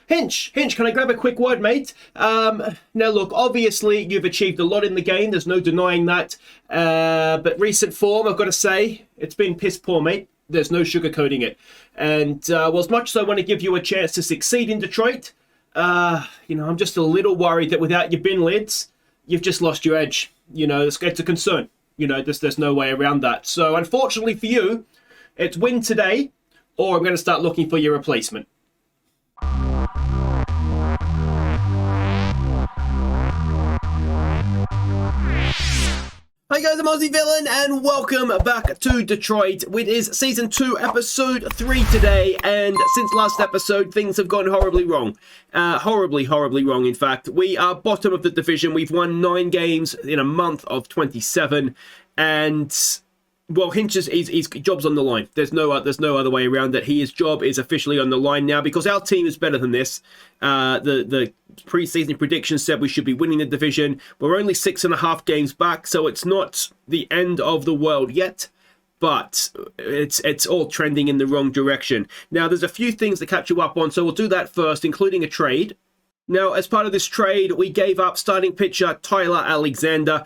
Hinch, can I grab a quick word, mate? Now, look, obviously, you've achieved a lot in the game. There's no denying that. But recent form, I've got to say, it's been piss poor, mate. There's no sugarcoating it. And, well, as much as I want to give you a chance to succeed in Detroit, I'm just a little worried that without your bin lids, you've just lost your edge. It's a concern. There's no way around that. So, unfortunately for you, it's win today, or I'm going to start looking for your replacement. Hi guys, I'm Aussie Villain and welcome back to Detroit. It is Season 2, Episode 3 today, and since last episode, things have gone horribly wrong. Horribly wrong, in fact. We are bottom of the division. We've won 9 games in a month of 27, and... well, Hinch's his job's on the line. There's no other way around it. His job is officially on the line now because our team is better than this. The preseason predictions said we should be winning the division. We're only 6.5 games back, so it's not the end of the world yet. But it's all trending in the wrong direction. Now, there's a few things to catch you up on, so we'll do that first, including a trade. Now, as part of this trade, we gave up starting pitcher Tyler Alexander.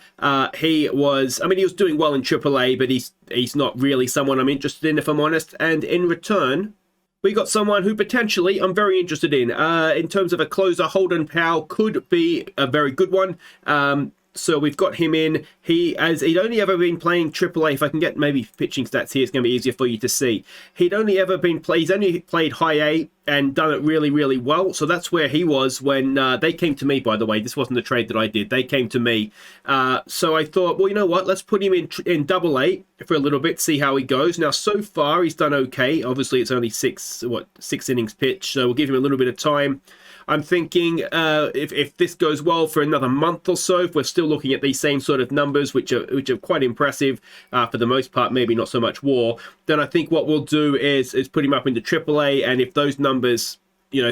He was doing well in AAA, but he's not really someone I'm interested in, if I'm honest. And in return, we got someone who potentially I'm very interested in. In terms of a closer, Holden Powell could be a very good one. So we've got him in. He'd only ever been playing AAA. If I can get maybe pitching stats here, it's going to be easier for you to see. He's only played high A and done it really well. So that's where he was when they came to me, by the way. This wasn't a trade that I did. They came to me. So I thought, well, you know what? Let's put him in Double A for a little bit, see how he goes. Now, so far, he's done okay. Obviously, it's only six innings pitched, so we'll give him a little bit of time. I'm thinking if this goes well for another month or so, if we're still looking at these same sort of numbers, which are quite impressive for the most part, maybe not so much WAR, then I think what we'll do is put him up into AAA, and if those numbers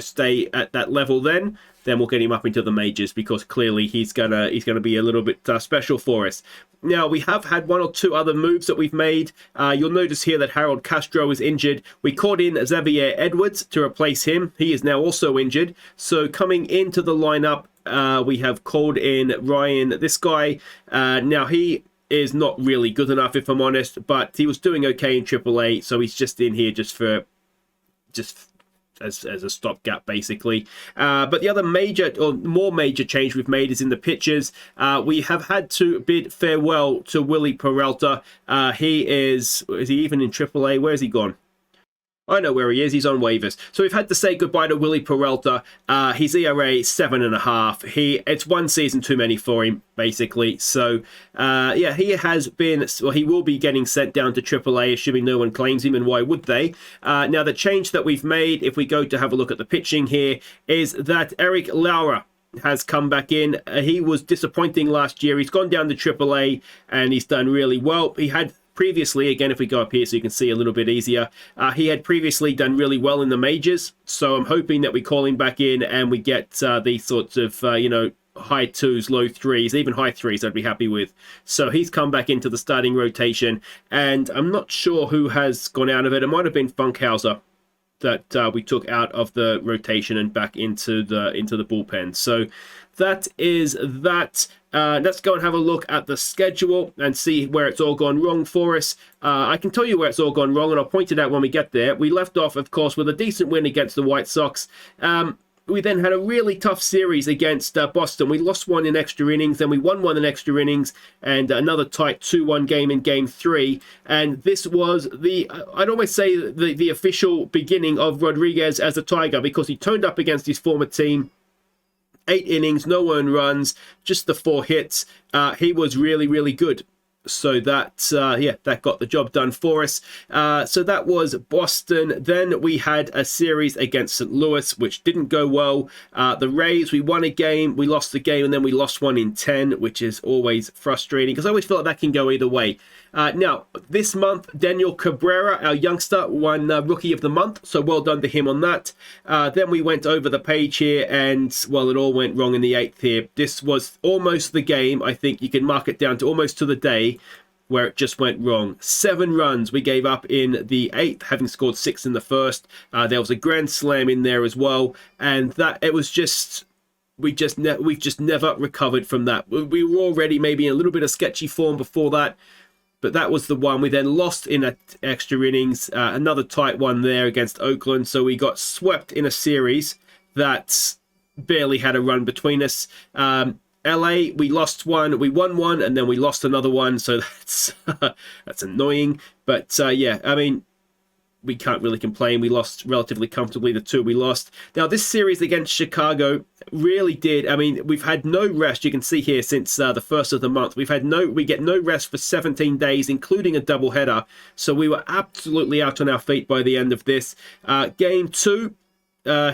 stay at that level, then we'll get him up into the majors, because clearly he's gonna be a little bit special for us. Now, we have had 1 or 2 other moves that we've made. You'll notice here that Harold Castro is injured. We called in Xavier Edwards to replace him. He is now also injured. So coming into the lineup, we have called in Ryan, this guy. Now, he is not really good enough, if I'm honest, but he was doing okay in AAA, so he's just in here just as a stopgap, basically. But the other more major change we've made is in the pitchers. We have had to bid farewell to Willie Peralta. Is he even in AAA? Where's he gone? I know where he is. He's on waivers. So we've had to say goodbye to Willie Peralta. His ERA 7.5. It's one season too many for him, basically. So he will be getting sent down to AAA, assuming no one claims him, and why would they? Now, the change that we've made, if we go to have a look at the pitching here, is that Eric Lauer has come back in. He was disappointing last year. He's gone down to AAA, and he's done really well. He had previously, again, if we go up here so you can see a little bit easier, he had previously done really well in the majors. So I'm hoping that we call him back in and we get these sorts of, high 2s, low 3s, even high 3s I'd be happy with. So he's come back into the starting rotation, and I'm not sure who has gone out of it. It might have been Funkhauser that we took out of the rotation and back into the bullpen. So that is that. Let's go and have a look at the schedule and see where it's all gone wrong for us. I can tell you where it's all gone wrong, and I'll point it out when we get there. We left off, of course, with a decent win against the White Sox. We then had a really tough series against Boston. We lost one in extra innings, then we won one in extra innings, and another tight 2-1 game in Game 3. And this was I'd almost say the official beginning of Rodriguez as a Tiger, because he turned up against his former team. 8 innings, no earned runs, just the 4 hits. He was really good. So that got the job done for us. So that was Boston. Then we had a series against St. Louis, which didn't go well. The Rays, we won a game, we lost the game, and then we lost one in 10, which is always frustrating because I always feel like that can go either way. Now, this month, Daniel Cabrera, our youngster, won Rookie of the Month, so well done to him on that. Then we went over the page here, and, well, it all went wrong in the 8th here. This was almost the game. I think you can mark it down to almost to the day where it just went wrong. 7 runs we gave up in the 8th, having scored 6 in the first. There was a grand slam in there as well, and that it was just we've just never recovered from that. We were already maybe in a little bit of sketchy form before that, but that was the one. We then lost in extra innings, another tight one there against Oakland, so we got swept in a series that barely had a run between us. LA, we lost one, we won one, and then we lost another one, so that's that's annoying. But yeah, I mean, we can't really complain. We lost relatively comfortably the 2 we lost. Now, this series against Chicago really did. I mean, we've had no rest. You can see here since the first of the month, we get no rest for 17 days, including a doubleheader. So we were absolutely out on our feet by the end of this. Game 2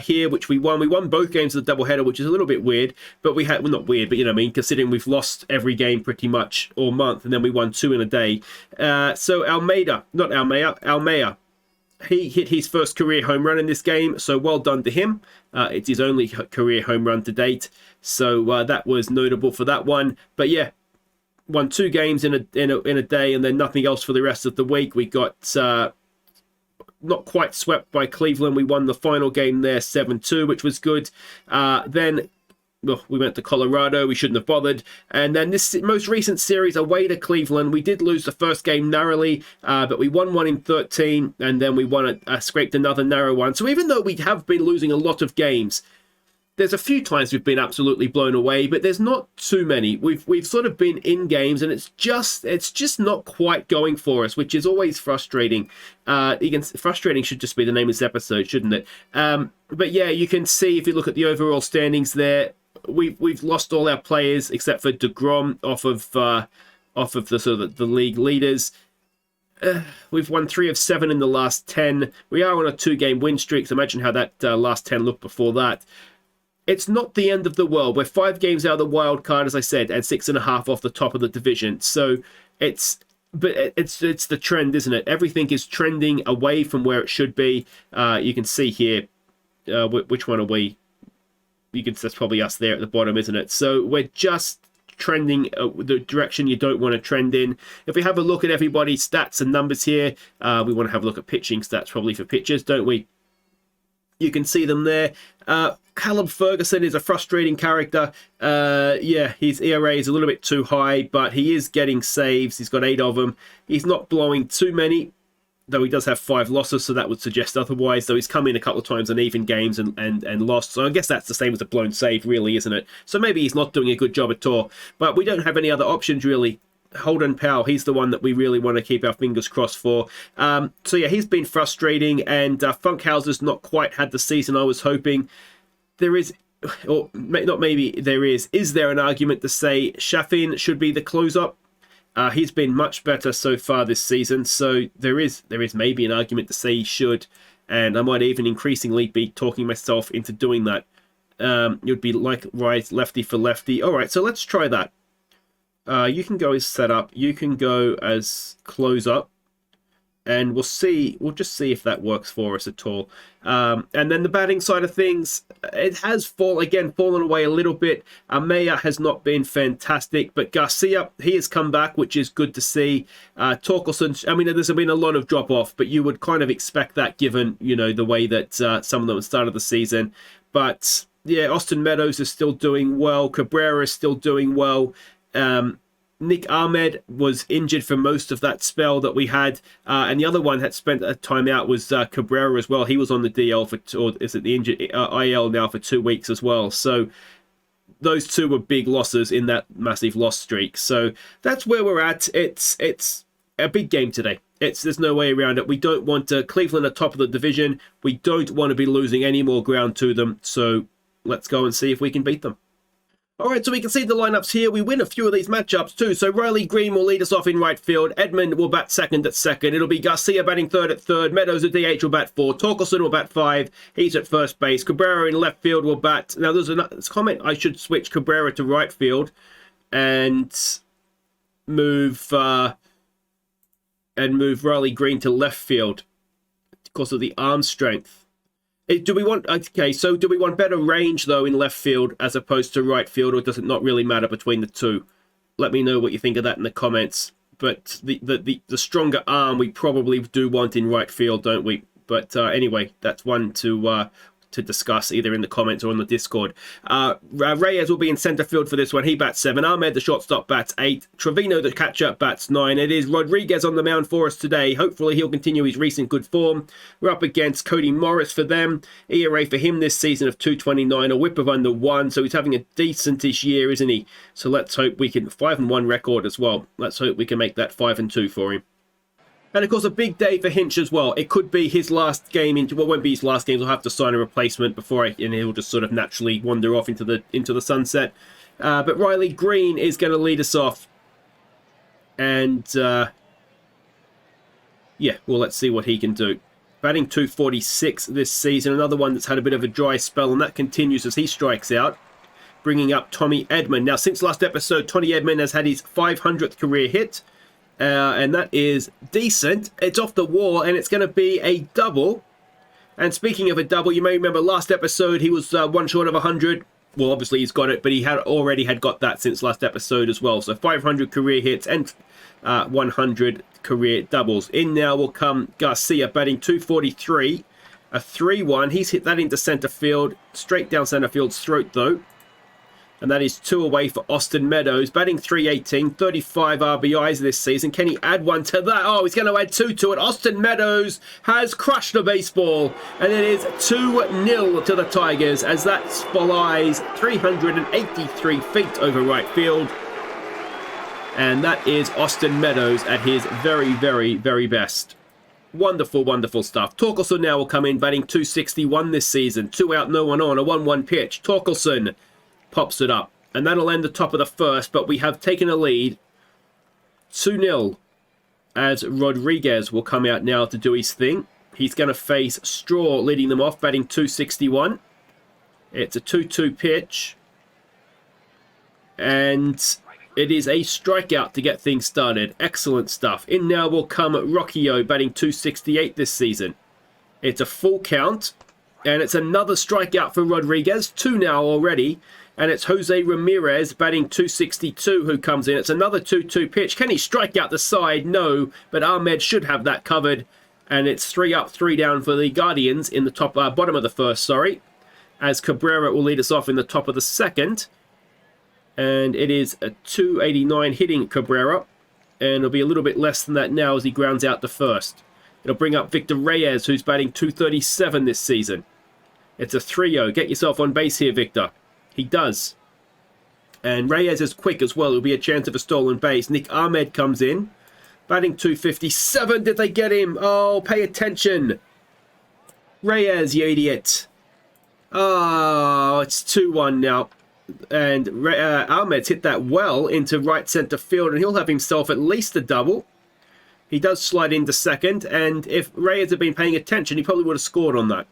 here, which we won both games of the doubleheader, which is a little bit weird, but we had, well, not weird, but you know what I mean, considering we've lost every game pretty much all month, and then we won 2 in a day. So Almeida, he hit his first career home run in this game, so well done to him. It's his only career home run to date, so that was notable for that one. But yeah, won 2 games in a day, and then nothing else for the rest of the week. We got not quite swept by Cleveland. We won the final game there 7-2, which was good. Then well, we went to Colorado. We shouldn't have bothered. And then this most recent series away to Cleveland, we did lose the first game narrowly, but we won one in 13, and then we scraped another narrow one. So even though we have been losing a lot of games, there's a few times we've been absolutely blown away, but there's not too many. We've sort of been in games, and it's just not quite going for us, which is always frustrating. Frustrating should just be the name of this episode, shouldn't it? But yeah, you can see if you look at the overall standings there, we've lost all our players except for DeGrom off of the sort of the league leaders. We've won 3 of 7 in the last 10. We are on a 2-game win streak. So imagine how that last 10 looked before that. It's not the end of the world. We're 5 games out of the wild card, as I said, and 6.5 off the top of the division. So it's the trend, isn't it? Everything is trending away from where it should be. You can see here, which one are we? That's probably us there at the bottom, isn't it? So we're just trending the direction you don't want to trend in. If we have a look at everybody's stats and numbers here, we want to have a look at pitching stats probably for pitchers, don't we? You can see them there. Callum Ferguson is a frustrating character. Yeah, his ERA is a little bit too high, but he is getting saves. He's got 8 of them. He's not blowing too many, though he does have 5 losses, so that would suggest otherwise, though he's come in a couple of times in even games and lost. So I guess that's the same as a blown save, really, isn't it? So maybe he's not doing a good job at all. But we don't have any other options, really. Holden Powell, he's the one that we really want to keep our fingers crossed for. So yeah, he's been frustrating, and Funkhauser's not quite had the season I was hoping. There is, or not maybe there is there an argument to say Shafin should be the close-up? He's been much better so far this season, so there is maybe an argument to say he should, and I might even increasingly be talking myself into doing that. It would be like right lefty for lefty. All right, so let's try that. You can go as setup, you can go as close-up, and we'll just see if that works for us at all. And then the batting side of things, it has fallen away a little bit. Amaya has not been fantastic, but Garcia, he has come back, which is good to see. Torkelson, I mean, there's been a lot of drop-off, but you would kind of expect that given, you know, the way that some of them started the season. But yeah, Austin Meadows is still doing well. Cabrera is still doing well. Nick Ahmed was injured for most of that spell that we had, and the other one had spent a time out was Cabrera as well. He was on the DL IL now for 2 weeks as well. So those 2 were big losses in that massive loss streak. So that's where we're at. It's a big game today. There's no way around it. We don't want Cleveland at top of the division. We don't want to be losing any more ground to them. So let's go and see if we can beat them. All right, so we can see the lineups here. We win a few of these matchups too. So Riley Green will lead us off in right field. Edmund will bat second at second. It'll be Garcia batting third at third. Meadows at DH will bat 4. Torkelson will bat 5. He's at first base. Cabrera in left field will bat. Now there's a comment I should switch Cabrera to right field and move Riley Green to left field because of the arm strength. Do we want better range, though, in left field as opposed to right field, or does it not really matter between the two? Let me know what you think of that in the comments. but the stronger arm we probably do want in right field, don't we? But anyway, that's one to discuss either in the comments or on the Discord. Reyes will be in center field for this one. He bats 7. Ahmed, the shortstop, bats 8. Trevino, the catcher, bats 9. It is Rodriguez on the mound for us today. Hopefully he'll continue his recent good form. We're up against Cody Morris for them. ERA for him this season of 2.29, a whip of under 1. So he's having a decentish year, isn't he? So let's hope we can 5-1 record as well. Let's hope we can make that 5-2 for him. And of course, a big day for Hinch as well. It could be his last game. Well, it won't be his last game. He'll have to sign a replacement before, and he'll just sort of naturally wander off into the sunset. But Riley Green is going to lead us off, and yeah, well, let's see what he can do. Batting 246 this season. Another one that's had a bit of a dry spell, and that continues as he strikes out, bringing up Tommy Edman. Now, since last episode, Tommy Edman has had his 500th career hit. And that is decent. It's off the wall, and it's going to be a double. And speaking of a double, you may remember last episode he was one short of 100. Well, obviously he's got it, but he already had got that since last episode as well. So 500 career hits and 100 career doubles. In now will come Garcia, batting 243, a 3-1. He's hit that into center field, straight down center field's throat though. And that is 2 away for Austin Meadows, batting 318, 35 RBIs this season. Can he add one to that? Oh, he's going to add 2 to it. Austin Meadows has crushed the baseball, and it is 2-0 to the Tigers as that flies 383 feet over right field. And that is Austin Meadows at his very, very, very best. Wonderful, wonderful stuff. Torkelson now will come in, batting 261 this season. 2 out, no one on, a 1-1 pitch. Torkelson pops it up, and that'll end the top of the first, but we have taken a lead 2-0 as Rodriguez will come out now to do his thing. He's going to face Straw leading them off, batting 261. It's a 2-2 pitch, and it is a strikeout to get things started. Excellent stuff. In now will come Rocchio, batting 268 this season. It's a full count, and it's another strikeout for Rodriguez, 2 now already. And it's Jose Ramirez batting 262 who comes in. It's another 2-2 pitch. Can he strike out the side? No, but Ahmed should have that covered. And it's 3 up, 3 down for the Guardians in the bottom of the first, sorry. As Cabrera will lead us off in the top of the second. And it is a 289 hitting Cabrera. And it'll be a little bit less than that now as he grounds out the first. It'll bring up Victor Reyes, who's batting 237 this season. It's a 3-0. Get yourself on base here, Victor. He does. And Reyes is quick as well. It'll be a chance of a stolen base. Nick Ahmed comes in. Batting 257. Did they get him? Oh, pay attention. Reyes, you idiot. Oh, it's 2-1 now. And Ahmed's hit that well into right center field. And he'll have himself at least a double. He does slide into second. And if Reyes had been paying attention, he probably would have scored on that.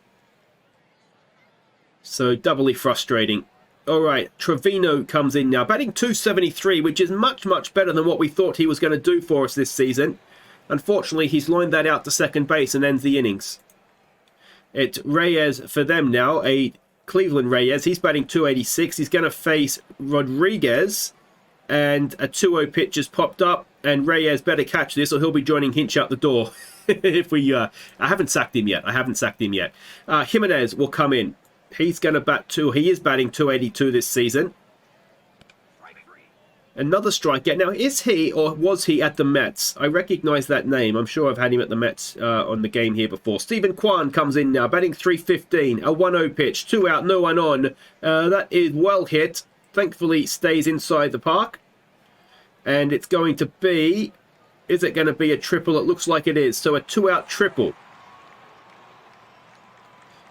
So doubly frustrating. All right, Trevino comes in now, batting 273, which is much, much better than what we thought he was going to do for us this season. Unfortunately, he's lined that out to second base and ends the innings. It's Reyes for them now, a Cleveland Reyes. He's batting 286. He's going to face Rodriguez, and a 2-0 pitch has popped up, and Reyes better catch this or he'll be joining Hinch out the door. If we, I haven't sacked him yet. Jimenez will come in. He's going to bat 2. He is batting 282 this season. Another strikeout. Now, is he or was he at the Mets? I recognize that name. I'm sure I've had him at the Mets on the game here before. Stephen Kwan comes in now, batting 315. A 1-0 pitch. 2 out, no one on. That is well hit. Thankfully, stays inside the park. And it's going to be... Is it going to be a triple? It looks like it is. So a 2-out triple.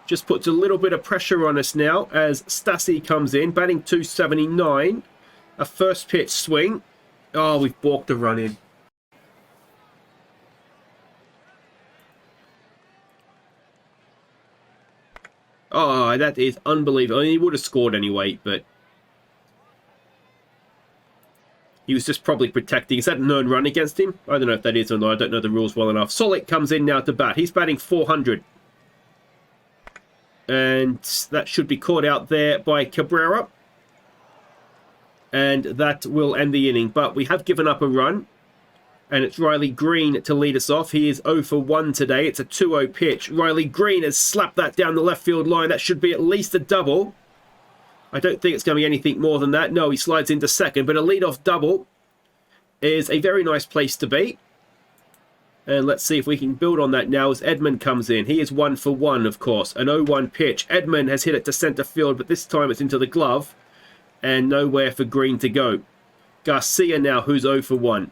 Just puts a little bit of pressure on us now as Stassi comes in, batting 279. A first pitch swing. Oh, we've balked a run in. Oh, that is unbelievable. I mean, he would have scored anyway, but he was just probably protecting. Is that an earned run against him? I don't know if that is or not. I don't know the rules well enough. Solik comes in now to bat. He's batting 400. And that should be caught out there by Cabrera. And that will end the inning. But we have given up a run. And it's Riley Green to lead us off. He is 0 for 1 today. It's a 2-0 pitch. Riley Green has slapped that down the left field line. That should be at least a double. I don't think it's going to be anything more than that. No, he slides into second. But a leadoff double is a very nice place to be. And let's see if we can build on that now as Edmund comes in. He is 1 for 1, of course. An 0-1 pitch. Edmund has hit it to centre field, but this time it's into the glove. And nowhere for Green to go. Garcia now, who's 0 for 1.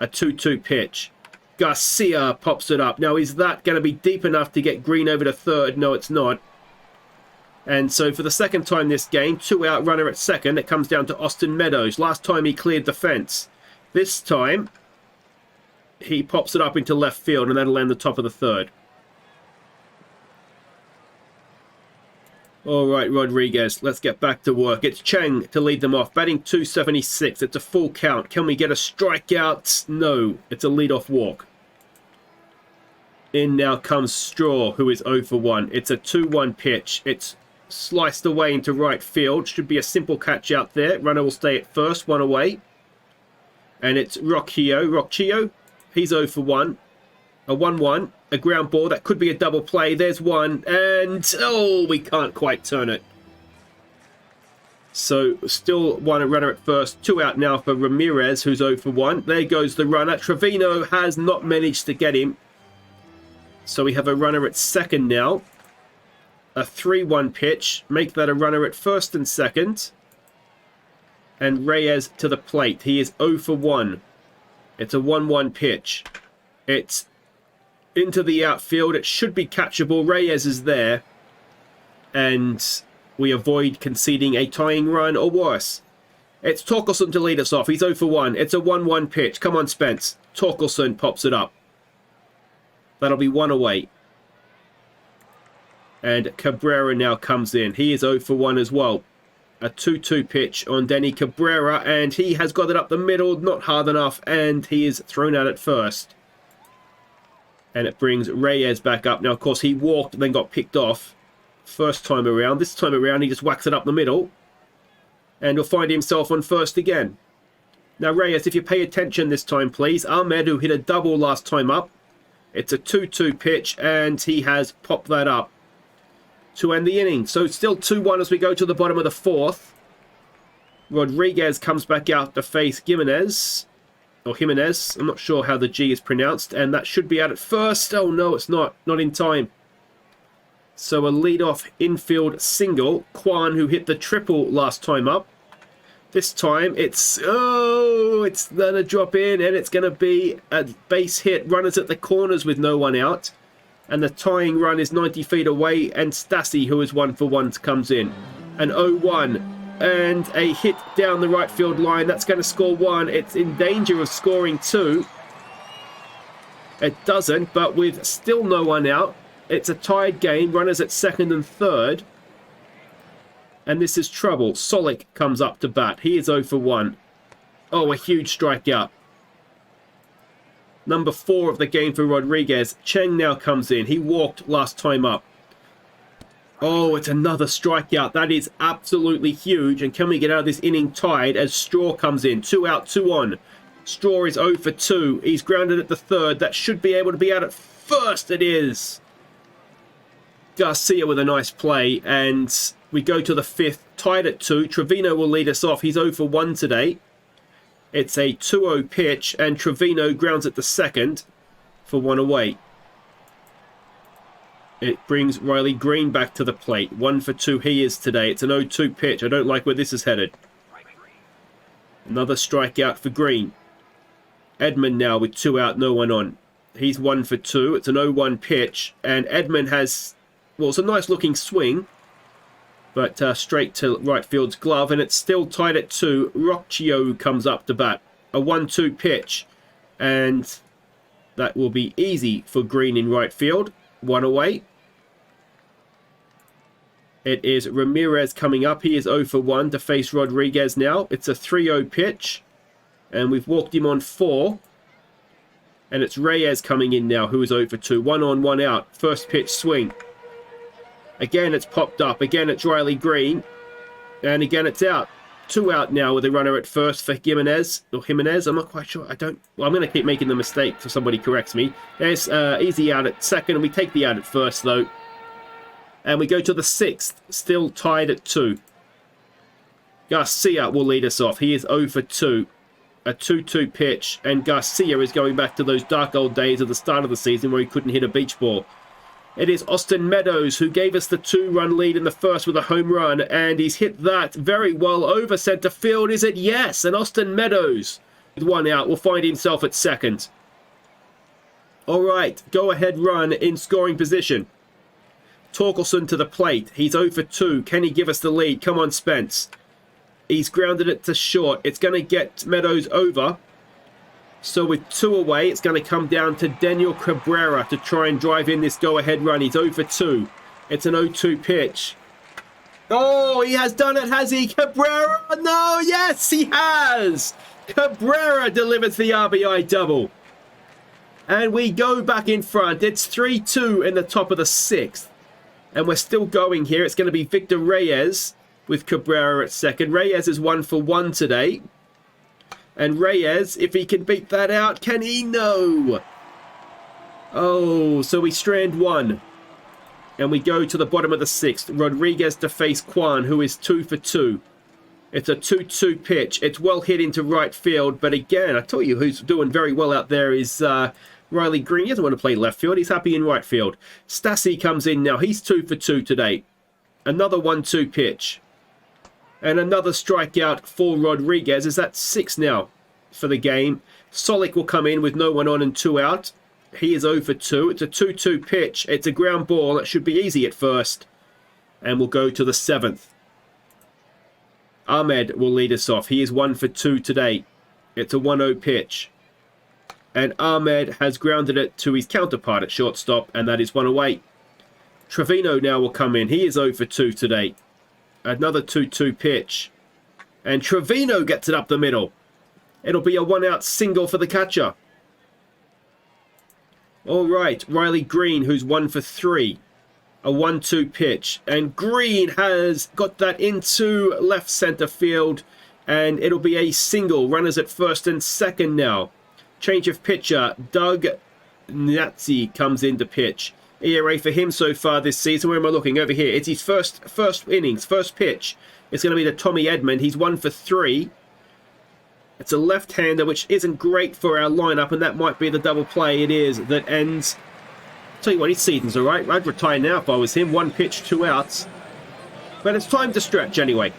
A 2-2 pitch. Garcia pops it up. Now, is that going to be deep enough to get Green over to third? No, it's not. And so for the second time this game, 2-out runner at second. It comes down to Austin Meadows. Last time he cleared the fence. This time, he pops it up into left field, and that'll land the top of the third. All right, Rodriguez, let's get back to work. It's Cheng to lead them off, batting .276. It's a full count. Can we get a strikeout? No, it's a leadoff walk. In now comes Straw, who is 0 for 1. It's a 2-1 pitch. It's sliced away into right field. Should be a simple catch out there. Runner will stay at first, 1 away. And it's Rocchio. He's 0 for 1. A 1-1. A ground ball. That could be a double play. There's one. And, oh, we can't quite turn it. So, still one runner at first. 2 out now for Ramirez, who's 0 for 1. There goes the runner. Trevino has not managed to get him. So, we have a runner at second now. A 3-1 pitch. Make that a runner at first and second. And Reyes to the plate. He is 0 for 1. It's a 1-1 pitch. It's into the outfield. It should be catchable. Reyes is there. And we avoid conceding a tying run or worse. It's Torkelson to lead us off. He's 0 for 1. It's a 1-1 pitch. Come on, Spence. Torkelson pops it up. That'll be 1 away. And Cabrera now comes in. He is 0 for 1 as well. A 2-2 pitch on Denny Cabrera, and he has got it up the middle, not hard enough, and he is thrown out at first. And it brings Reyes back up. Now, of course, he walked and then got picked off first time around. This time around, he just whacks it up the middle, and he'll find himself on first again. Now, Reyes, if you pay attention this time, please. Ahmed, who hit a double last time up. It's a 2-2 pitch, and he has popped that up to end the inning. So still 2-1 as we go to the bottom of the fourth. Rodriguez comes back out to face Jimenez. Or Jimenez. I'm not sure how the G is pronounced. And that should be out at first. Oh no, it's not. Not in time. So a leadoff infield single. Kwan, who hit the triple last time up. This time it's... oh, it's going to drop in. And it's going to be a base hit. Runners at the corners with no one out. And the tying run is 90 feet away. And Stassi, who is 1 for 1, comes in. An 0-1. And a hit down the right field line. That's going to score 1. It's in danger of scoring 2. It doesn't, but with still no one out. It's a tied game. Runners at second and third. And this is trouble. Solik comes up to bat. He is 0 for 1. Oh, a huge strikeout. Number 4 of the game for Rodriguez. Cheng now comes in. He walked last time up. Oh, it's another strikeout. That is absolutely huge. And can we get out of this inning tied as Straw comes in? 2 out, 2 on. Straw is 0 for 2. He's grounded at the third. That should be able to be out at first. It is. Garcia with a nice play. And we go to the fifth, tied at 2. Trevino will lead us off. He's 0 for 1 today. It's a 2-0 pitch, and Trevino grounds at the second for 1 away. It brings Riley Green back to the plate. 1 for 2 he is today. It's an 0-2 pitch. I don't like where this is headed. Another strikeout for Green. Edmund now with 2 out, no one on. He's 1 for 2. It's an 0-1 pitch, and Edmund has, well, it's a nice looking swing. But straight to right field's glove, and it's still tied at 2. Rocchio comes up to bat. A 1-2 pitch, and that will be easy for Green in right field. 1 away. It is Ramirez coming up. He is 0 for 1 to face Rodriguez now. It's a 3-0 pitch, and we've walked him on 4. And it's Reyes coming in now, who is 0 for 2. 1 on, 1 out. First pitch swing. Again, it's popped up. Again, it's Riley Green. And again, it's out. 2 out now with a runner at first for Jimenez. Or Jimenez, I'm not quite sure. Well, I'm going to keep making the mistake so somebody corrects me. There's Easy out at second, and we take the out at first, though. And we go to the 6th, still tied at 2. Garcia will lead us off. He is 0 for 2. A 2-2 pitch, and Garcia is going back to those dark old days at the start of the season where he couldn't hit a beach ball. It is Austin Meadows who gave us the 2-run lead in the first with a home run, and he's hit that very well over centre field. Is it? Yes, and Austin Meadows, with 1 out, will find himself at second. All right, go-ahead run in scoring position. Torkelson to the plate. He's 0 for 2. Can he give us the lead? Come on, Spence. He's grounded it to short. It's going to get Meadows over. So with 2 away, it's going to come down to Daniel Cabrera to try and drive in this go-ahead run. He's 0 for 2. It's an 0-2 pitch. Oh, he has done it, has he? Cabrera? No, yes, he has. Cabrera delivers the RBI double. And we go back in front. It's 3-2 in the top of the 6th. And we're still going here. It's going to be Victor Reyes with Cabrera at second. Reyes is 1 for 1 today. And Reyes, if he can beat that out, can he? No. Oh, so we strand 1. And we go to the bottom of the 6th. Rodriguez to face Kwan, who is 2 for 2. It's a 2-2 pitch. It's well hit into right field. But again, I tell you who's doing very well out there is Riley Green. He doesn't want to play left field. He's happy in right field. Stassi comes in now. He's 2 for 2 today. Another 1-2 pitch. And another strikeout for Rodriguez. Is that 6 now for the game? Solik will come in with no one on and 2 out. He is 0 for 2. It's a 2-2 pitch. It's a ground ball. That should be easy at first. And we'll go to the 7th. Ahmed will lead us off. He is 1 for 2 today. It's a 1-0 pitch. And Ahmed has grounded it to his counterpart at shortstop. And that is 1 away. Trevino now will come in. He is 0 for 2 today. Another 2-2 pitch. And Trevino gets it up the middle. It'll be a 1-out single for the catcher. All right, Riley Green, who's 1 for 3. A 1-2 pitch. And Green has got that into left center field. And it'll be a single. Runners at first and second now. Change of pitcher. Doug Natzi comes in to pitch. ERA for him so far this season. Where am I looking? Over here. It's his first innings, first pitch. It's going to be to Tommy Edmond. He's 1 for 3. It's a left-hander, which isn't great for our lineup, and that might be the double play it is that ends. Tell you what, his season's all right. I'd retire now if I was him. 1 pitch, 2 outs. But it's time to stretch anyway.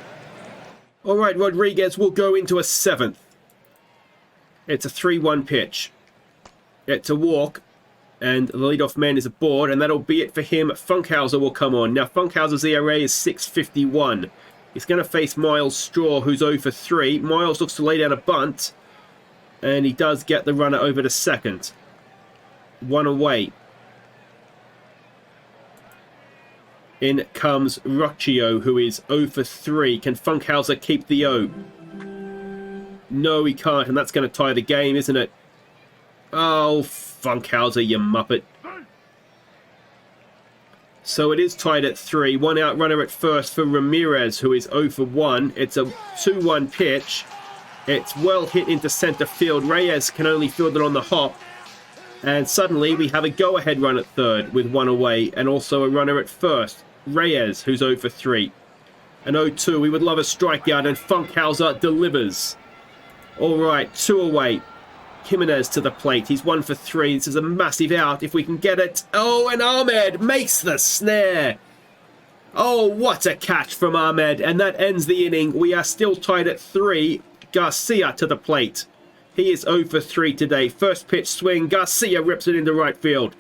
All right, Rodriguez will go into a 7th. It's a 3-1 pitch. It's a walk. And the leadoff man is aboard, and that'll be it for him. Funkhauser will come on. Now, Funkhauser's ERA is 6.51. He's going to face Miles Straw, who's 0 for 3. Miles looks to lay down a bunt, and he does get the runner over to second. 1 away. In comes Rocchio, who is 0 for 3. Can Funkhauser keep the 0? No, he can't, and that's going to tie the game, isn't it? Oh, Funkhauser, you muppet. So it is tied at 3. 1 out runner at first for Ramirez, who is 0 for 1. It's a 2-1 pitch. It's well hit into center field. Reyes can only field it on the hop. And suddenly we have a go-ahead run at third with 1 away, and also a runner at first. Reyes, who's 0 for 3. An 0-2. We would love a strikeout, and Funkhauser delivers. All right, 2 away. Jimenez to the plate. He's 1 for 3. This is a massive out if we can get it. Oh, and Ahmed makes the snare. Oh, what a catch from Ahmed. And that ends the inning. We are still tied at 3. Garcia to the plate. He is 0 for 3 today. First pitch swing. Garcia rips it into right field.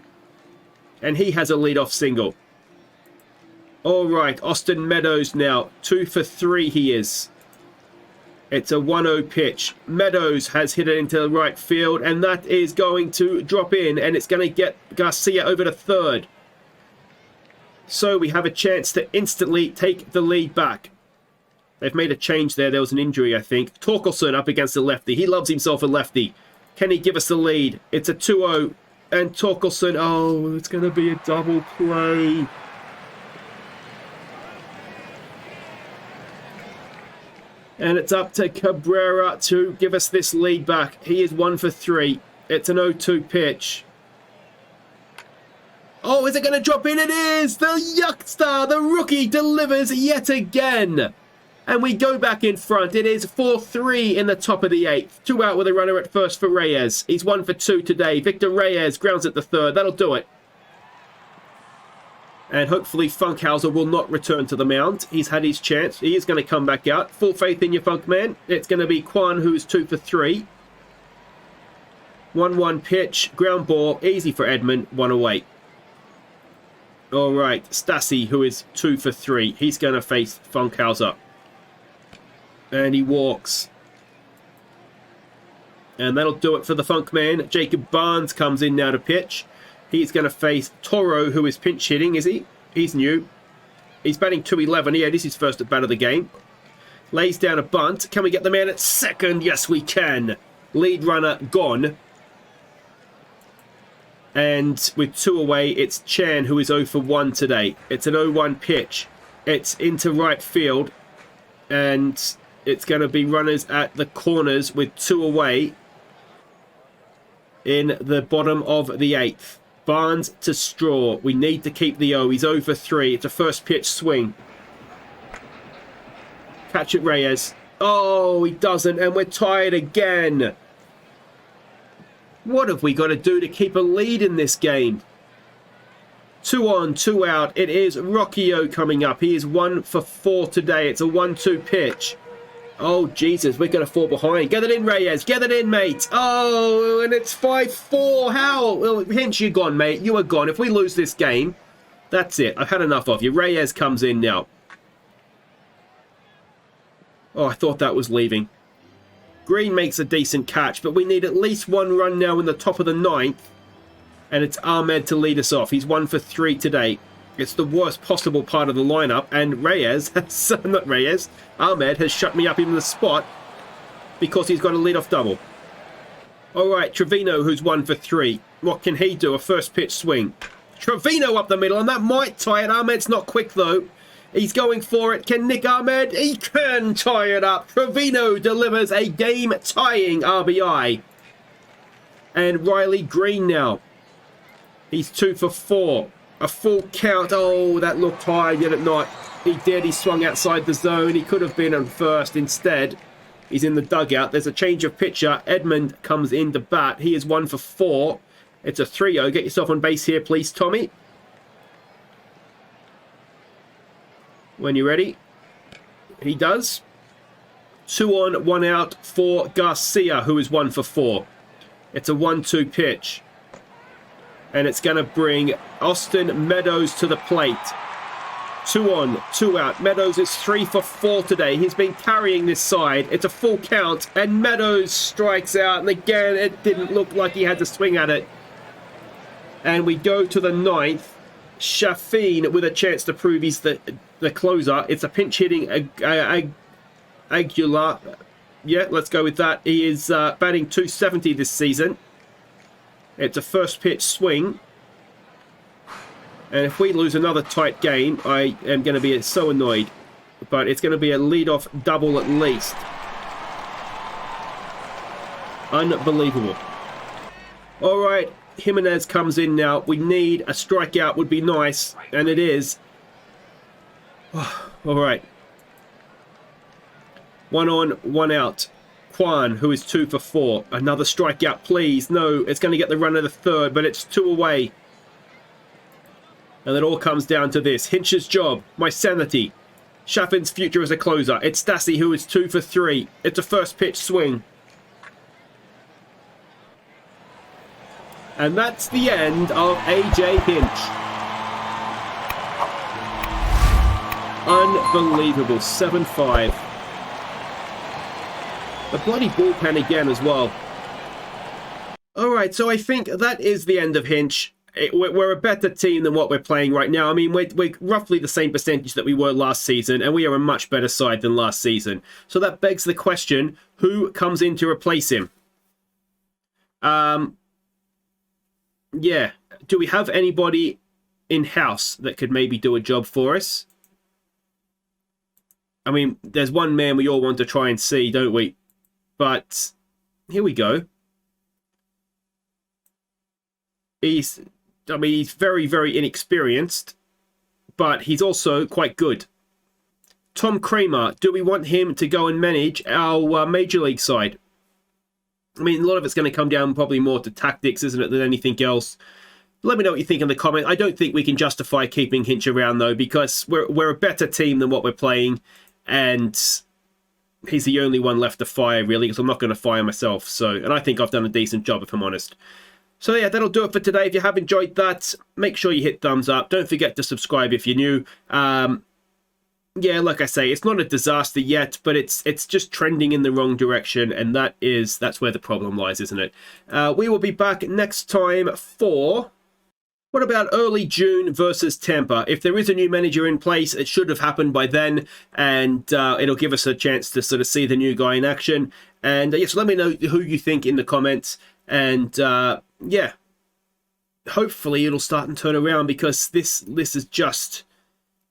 And he has a leadoff single. All right, Austin Meadows now. 2 for 3 he is. It's a 1-0 pitch. Meadows has hit it into right field, and that is going to drop in, and it's going to get Garcia over to third. So we have a chance to instantly take the lead back. They've made a change there. There was an injury, I think. Torkelson up against the lefty. He loves himself a lefty. Can he give us the lead? It's a 2-0, and Torkelson, oh, it's going to be a double play. And it's up to Cabrera to give us this lead back. He is 1 for 3. It's an 0-2 pitch. Oh, is it going to drop in? It is! The youngster, the rookie, delivers yet again. And we go back in front. It is 4-3 in the top of the 8th. 2 out with a runner at first for Reyes. He's 1 for 2 today. Victor Reyes grounds at the 3rd. That'll do it. And hopefully Funkhauser will not return to the mound. He's had his chance. He is going to come back out. Full faith in your Funk man. It's going to be Kwan, who's 2 for 3. 1-1 pitch. Ground ball. Easy for Edmund. 1 away. All right. Stassi, who is 2 for 3. He's going to face Funkhauser. And he walks. And that'll do it for the Funk man. Jacob Barnes comes in now to pitch. He's going to face Toro, who is pinch hitting, is he? He's new. He's batting .211. Yeah, this is his first at bat of the game. Lays down a bunt. Can we get the man at second? Yes, we can. Lead runner gone. And with 2 away, it's Chan, who is 0 for 1 today. It's an 0-1 pitch. It's into right field. And it's going to be runners at the corners with 2 away in the bottom of the 8th. Barnes to Straw. We need to keep the O. He's 0 for 3. It's a first pitch swing. Catch it, Reyes. Oh, he doesn't, and we're tied again. What have we got to do to keep a lead in this game? 2 on, 2 out. It is Rocchio coming up. He is 1 for 4 today. It's a 1-2 pitch. Oh, Jesus, we're going to fall behind. Get it in, Reyes. Get it in, mate. Oh, and it's 5-4. How? Well, Hinch, you're gone, mate. You are gone. If we lose this game, that's it. I've had enough of you. Reyes comes in now. Oh, I thought that was leaving. Green makes a decent catch, but we need at least 1 run now in the top of the 9th. And it's Ahmed to lead us off. He's 1 for 3 today. It's the worst possible part of the lineup, and Reyes, not Reyes, Ahmed has shut me up in the spot because he's got a lead-off double. All right, Trevino, who's 1 for 3. What can he do? A first pitch swing. Trevino up the middle, and that might tie it. Ahmed's not quick, though. He's going for it. Can Nick Ahmed? He can tie it up. Trevino delivers a game-tying RBI. And Riley Green now. He's 2 for 4. A full count. Oh, that looked high, yet it not. He did. He swung outside the zone. He could have been on first. Instead, he's in the dugout. There's a change of pitcher. Edmund comes in to bat. He is 1 for 4. It's a 3-0. Get yourself on base here, please, Tommy. When you're ready. He does. 2 on, 1 out for Garcia, who is 1 for 4. It's a 1-2 pitch. And it's going to bring Austin Meadows to the plate. 2 on, 2 out. Meadows is 3 for 4 today. He's been carrying this side. It's a full count. And Meadows strikes out. And again, it didn't look like he had to swing at it. And we go to the 9th. Shafin with a chance to prove he's the closer. It's a pinch hitting Aguilar. Yeah, let's go with that. He is batting .270 this season. It's a first pitch swing. And if we lose another tight game, I am going to be so annoyed. But it's going to be a leadoff double at least. Unbelievable. All right, Jimenez comes in now. We need a strikeout, would be nice. And it is. All right. 1 on, 1 out. Kwan, who is 2 for 4. Another strikeout, please. No, it's going to get the run of the 3rd, but it's 2 away. And it all comes down to this. Hinch's job, my sanity. Shaffin's future as a closer. It's Stassi, who is 2 for 3. It's a first pitch swing. And that's the end of AJ Hinch. Unbelievable. 7-5. The bloody bullpen again as well. Alright, so I think that is the end of Hinch. We're a better team than what we're playing right now. I mean, we're roughly the same percentage that we were last season, and we are a much better side than last season. So that begs the question, who comes in to replace him? Yeah. Do we have anybody in-house that could maybe do a job for us? I mean, there's one man we all want to try and see, don't we? But here we go. He's very, very inexperienced, but he's also quite good. Tom Kramer, do we want him to go and manage our Major League side? I mean, a lot of it's going to come down probably more to tactics, isn't it, than anything else. Let me know what you think in the comment. I don't think we can justify keeping Hinch around, though, because we're a better team than what we're playing, and he's the only one left to fire, really, because I'm not going to fire myself. So, and I think I've done a decent job, if I'm honest. So yeah, that'll do it for today. If you have enjoyed that, make sure you hit thumbs up. Don't forget to subscribe if you're new. Yeah, like I say, it's not a disaster yet, but it's just trending in the wrong direction, and that's where the problem lies, isn't it? We will be back next time for... What about early June versus Tampa? If there is a new manager in place, it should have happened by then, and it'll give us a chance to sort of see the new guy in action. And yes, let me know who you think in the comments, and yeah, hopefully it'll start and turn around, because this is just...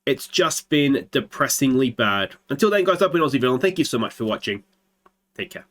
It's just been depressingly bad. Until then, guys, I've been Aussie Villain. Thank you so much for watching. Take care.